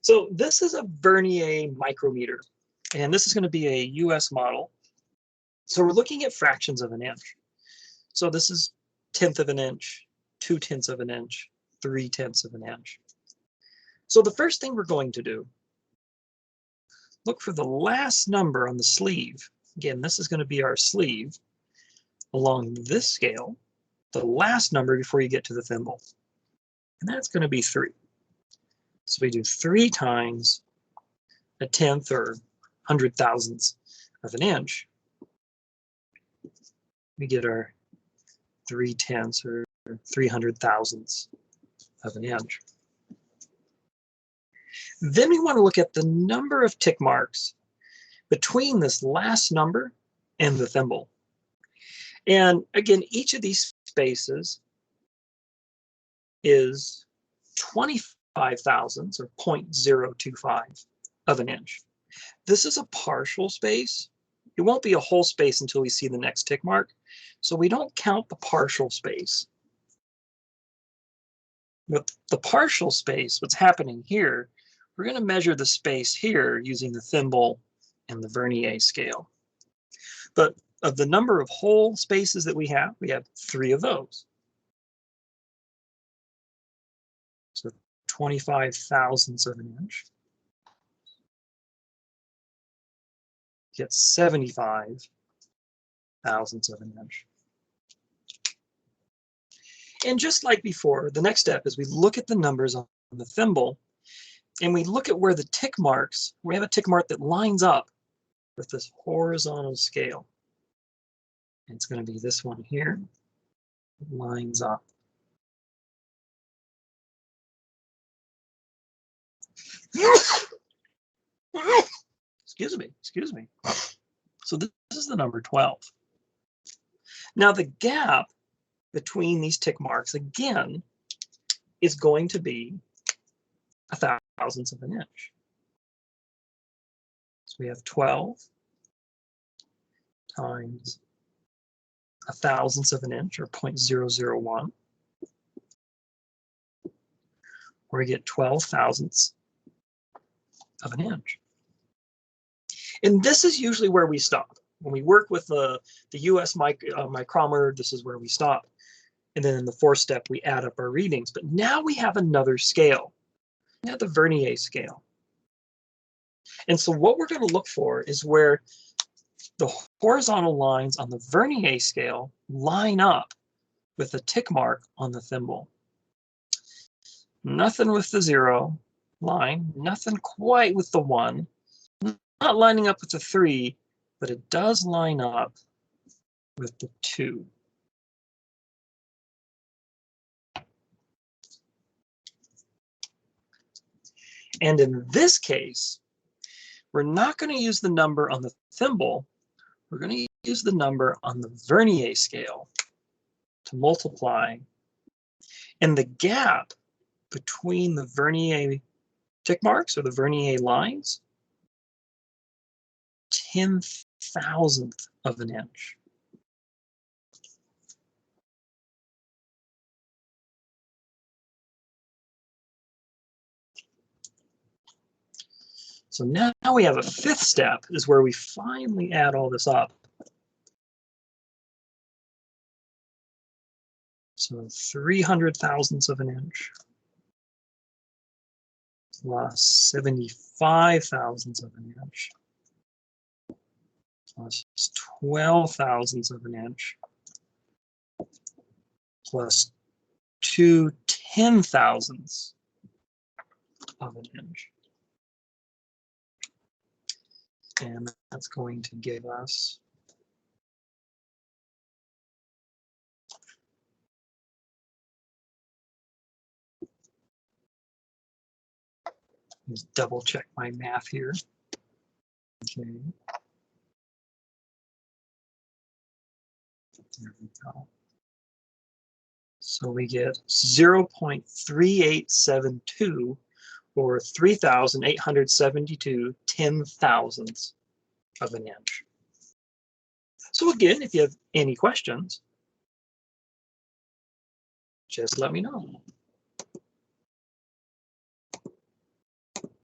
So this is a Vernier micrometer, and this is going to be a US model. So we're looking at fractions of an inch. So this is 1/10 of an inch, 2/10 of an inch, 3/10 of an inch. So the first thing we're going to do, look for the last number on the sleeve. Again, this is going to be our sleeve along this scale, the last number before you get to the thimble. And that's going to be 3. So we do 3 times 1/10 or 100,000ths of an inch. We get our 3/10 or 300,000ths of an inch. Then we want to look at the number of tick marks between this last number and the thimble. And again, each of these spaces is 25 thousandths or 0.025 of an inch. This is a partial space. It won't be a whole space until we see the next tick mark. So we don't count the partial space. With the partial space, what's happening here, we're going to measure the space here using the thimble and the Vernier scale. But of the number of whole spaces that we have 3 of those. So 25 thousandths of an inch. Get 75 thousandths of an inch. And just like before, the next step is we look at the numbers on the thimble and we look at where the tick marks, we have a tick mark that lines up with this horizontal scale. And it's going to be this one here, it lines up. Excuse me. So this is the number 12. Now the gap between these tick marks, again, is going to be 1,000ths of an inch. So we have 12 times 1,000ths of an inch, or 0.001. Or we get 12 thousandths of an inch. And this is usually where we stop. When we work with the US micrometer, this is where we stop. And then in the 4th step, we add up our readings. But now we have another scale. We have the Vernier scale. And so what we're going to look for is where the horizontal lines on the Vernier scale line up with the tick mark on the thimble. Nothing with the 0 line, nothing quite with the 1, not lining up with the 3, but it does line up with the 2. And in this case, we're not going to use the number on the thimble. We're going to use the number on the Vernier scale to multiply. And the gap between the Vernier tick marks, or the Vernier lines, 10,000th of an inch. So now we have a 5th step, is where we finally add all this up. So 300 thousandths of an inch plus 75 thousandths of an inch plus 12 thousandths of an inch plus 2 10,000ths of an inch. And that's going to give us just double check my math here. Okay. There we go. So we get 0.3872, or 3,872 10,000ths of an inch. So again, if you have any questions, just let me know.